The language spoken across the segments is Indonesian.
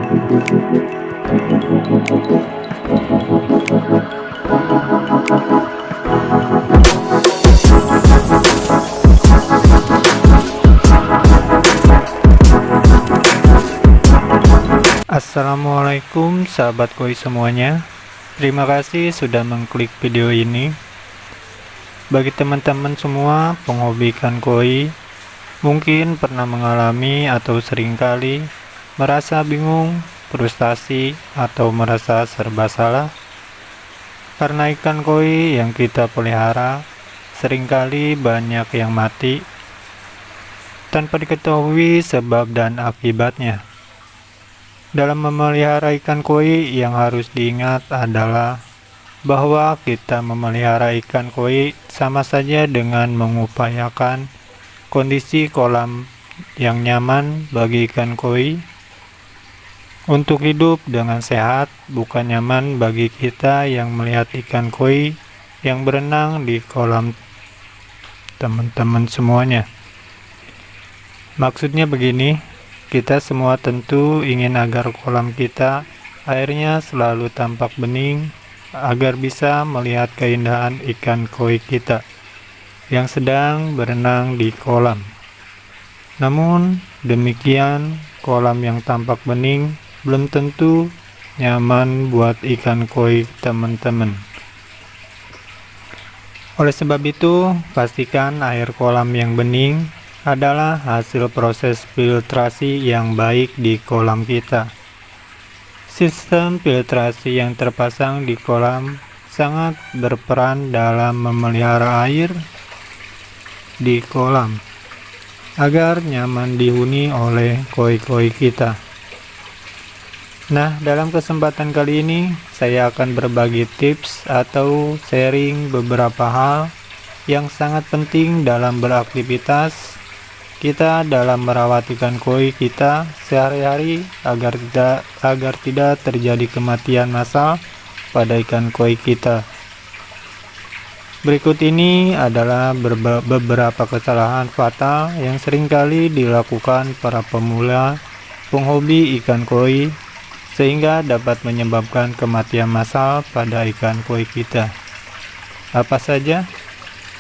Assalamualaikum sahabat koi semuanya. Terima kasih sudah mengklik video ini. Bagi teman-teman semua penghobi ikan koi, mungkin pernah mengalami atau seringkali merasa bingung, frustasi, atau merasa serba salah karena ikan koi yang kita pelihara seringkali banyak yang mati tanpa diketahui sebab dan akibatnya. Dalam memelihara ikan koi, yang harus diingat adalah bahwa kita memelihara ikan koi sama saja dengan mengupayakan kondisi kolam yang nyaman bagi ikan koi untuk hidup dengan sehat, bukan nyaman bagi kita yang melihat ikan koi yang berenang di kolam teman-teman semuanya. Maksudnya begini, kita semua tentu ingin agar kolam kita airnya selalu tampak bening, agar bisa melihat keindahan ikan koi kita yang sedang berenang di kolam. Namun demikian, kolam yang tampak bening belum tentu nyaman buat ikan koi teman-teman. Oleh sebab itu, pastikan air kolam yang bening adalah hasil proses filtrasi yang baik di kolam kita. Sistem filtrasi yang terpasang di kolam sangat berperan dalam memelihara air di kolam agar nyaman dihuni oleh koi-koi kita. Nah, dalam kesempatan kali ini saya akan berbagi tips atau sharing beberapa hal yang sangat penting dalam beraktivitas kita dalam merawat ikan koi kita sehari-hari agar tidak terjadi kematian massal pada ikan koi kita. Berikut ini adalah beberapa kesalahan fatal yang seringkali dilakukan para pemula penghobi ikan koi sehingga dapat menyebabkan kematian massal pada ikan koi kita. Apa saja?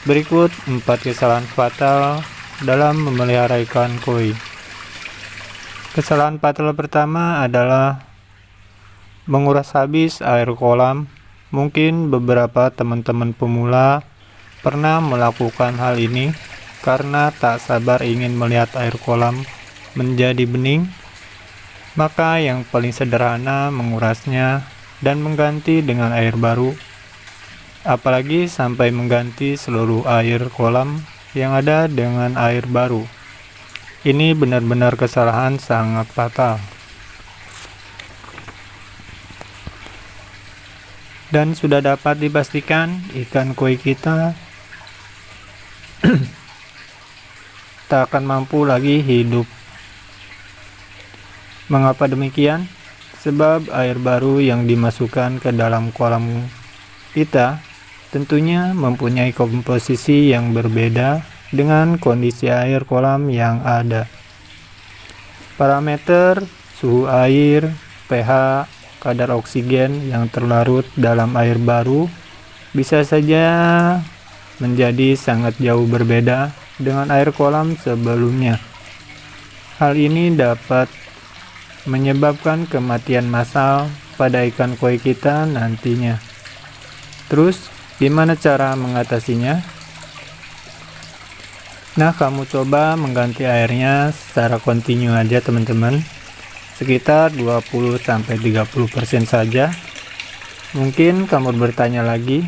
Berikut 4 kesalahan fatal dalam memelihara ikan koi. Kesalahan fatal pertama adalah menguras habis air kolam. Mungkin beberapa teman-teman pemula pernah melakukan hal ini karena tak sabar ingin melihat air kolam menjadi bening. Maka yang paling sederhana mengurasnya dan mengganti dengan air baru. Apalagi sampai mengganti seluruh air kolam yang ada dengan air baru. Ini benar-benar kesalahan sangat fatal. Dan sudah dapat dipastikan ikan koi kita tak akan mampu lagi hidup. Mengapa demikian? Sebab air baru yang dimasukkan ke dalam kolam kita tentunya mempunyai komposisi yang berbeda dengan kondisi air kolam yang ada. Parameter suhu air, pH, kadar oksigen yang terlarut dalam air baru bisa saja menjadi sangat jauh berbeda dengan air kolam sebelumnya. Hal ini dapat menyebabkan kematian massal pada ikan koi kita nantinya. Terus, gimana cara mengatasinya? Nah, kamu coba mengganti airnya secara kontinu aja teman-teman. Sekitar 20-30% saja. Mungkin kamu bertanya lagi,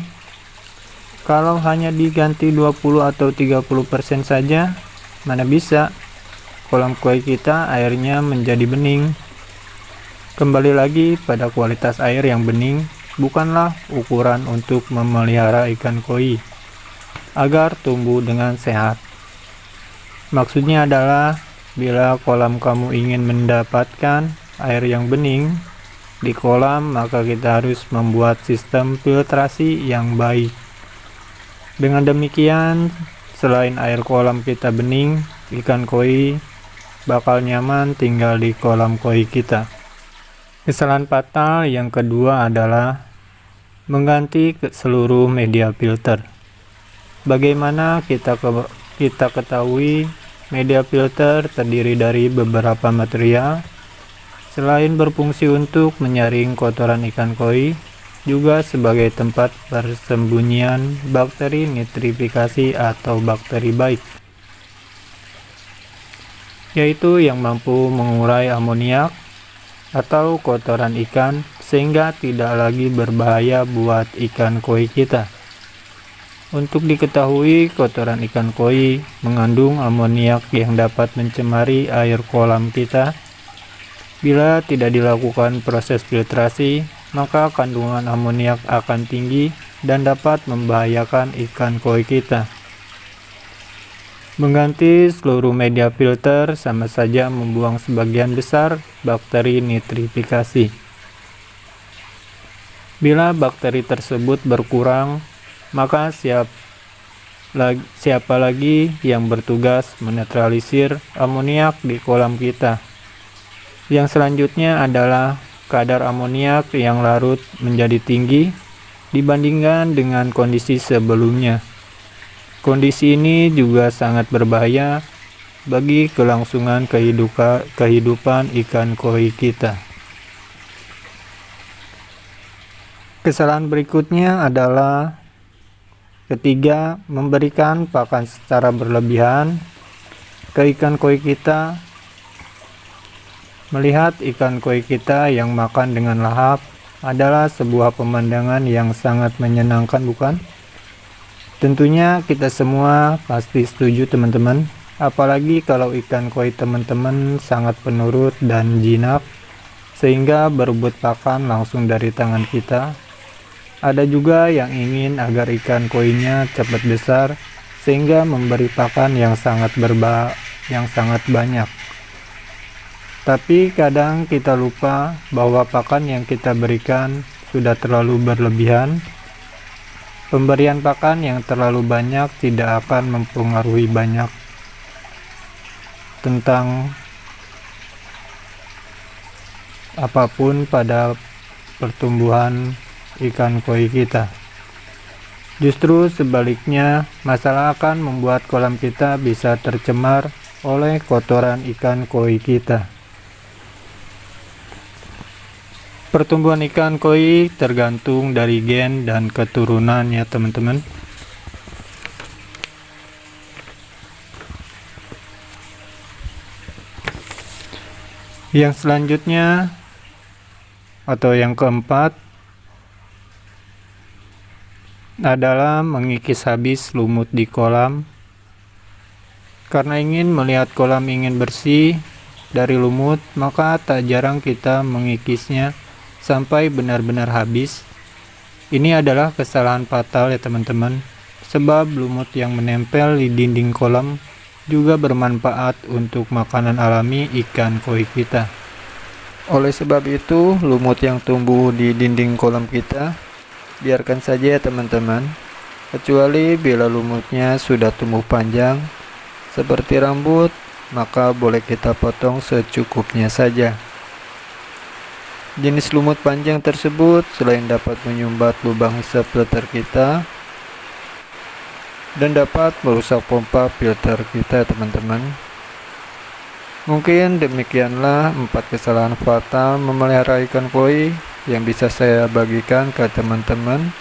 kalau hanya diganti 20 atau 30% saja, mana bisa kolam koi kita airnya menjadi bening. Kembali lagi pada kualitas air yang bening bukanlah ukuran untuk memelihara ikan koi agar tumbuh dengan sehat. Maksudnya adalah bila kolam kamu ingin mendapatkan air yang bening di kolam, maka kita harus membuat sistem filtrasi yang baik. Dengan demikian, selain air kolam kita bening, ikan koi bakal nyaman tinggal di kolam koi kita. Kesalahan fatal yang kedua adalah mengganti seluruh media filter. Bagaimana kita ketahui, media filter terdiri dari beberapa material. Selain berfungsi untuk menyaring kotoran ikan koi, juga sebagai tempat persembunyian bakteri nitrifikasi atau bakteri baik, yaitu yang mampu mengurai amoniak atau kotoran ikan sehingga tidak lagi berbahaya buat ikan koi kita. Untuk diketahui, kotoran ikan koi mengandung amoniak yang dapat mencemari air kolam kita. Bila tidak dilakukan proses filtrasi, maka kandungan amoniak akan tinggi dan dapat membahayakan ikan koi kita. Mengganti seluruh media filter sama saja membuang sebagian besar bakteri nitrifikasi. Bila bakteri tersebut berkurang, maka siapa lagi yang bertugas menetralisir amoniak di kolam kita? Yang selanjutnya adalah kadar amoniak yang larut menjadi tinggi dibandingkan dengan kondisi sebelumnya. Kondisi ini juga sangat berbahaya bagi kelangsungan kehidupan ikan koi kita. Kesalahan berikutnya adalah ketiga, memberikan pakan secara berlebihan ke ikan koi kita. Melihat ikan koi kita yang makan dengan lahap adalah sebuah pemandangan yang sangat menyenangkan, bukan? Tentunya kita semua pasti setuju teman-teman, apalagi kalau ikan koi teman-teman sangat penurut dan jinak sehingga berebut pakan langsung dari tangan kita. Ada juga yang ingin agar ikan koinya cepat besar sehingga memberi pakan yang sangat banyak. Tapi kadang kita lupa bahwa pakan yang kita berikan sudah terlalu berlebihan. Pemberian pakan yang terlalu banyak tidak akan mempengaruhi banyak tentang apapun pada pertumbuhan ikan koi kita. Justru sebaliknya, masalah akan membuat kolam kita bisa tercemar oleh kotoran ikan koi kita. Pertumbuhan ikan koi tergantung dari gen dan keturunan ya teman-teman. Yang selanjutnya atau yang keempat adalah mengikis habis lumut di kolam. Karena ingin melihat kolam ingin bersih dari lumut, maka tak jarang kita mengikisnya sampai benar-benar habis. Ini adalah kesalahan fatal ya teman-teman, sebab lumut yang menempel di dinding kolam juga bermanfaat untuk makanan alami ikan koi kita. Oleh sebab itu, lumut yang tumbuh di dinding kolam kita biarkan saja ya teman-teman, kecuali bila lumutnya sudah tumbuh panjang seperti rambut, maka boleh kita potong secukupnya saja. Jenis lumut panjang tersebut selain dapat menyumbat lubang hisap filter kita dan dapat merusak pompa filter kita teman-teman. Mungkin demikianlah 4 kesalahan fatal memelihara ikan koi yang bisa saya bagikan ke teman-teman.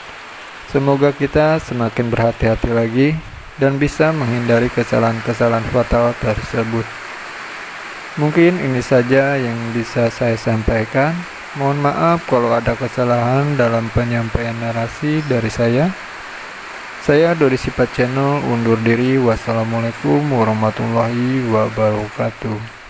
Semoga kita semakin berhati-hati lagi dan bisa menghindari kesalahan-kesalahan fatal tersebut. Mungkin ini saja yang bisa saya sampaikan. Mohon maaf kalau ada kesalahan dalam penyampaian narasi dari saya. Saya Dodi Sipat Channel undur diri. Wassalamualaikum warahmatullahi wabarakatuh.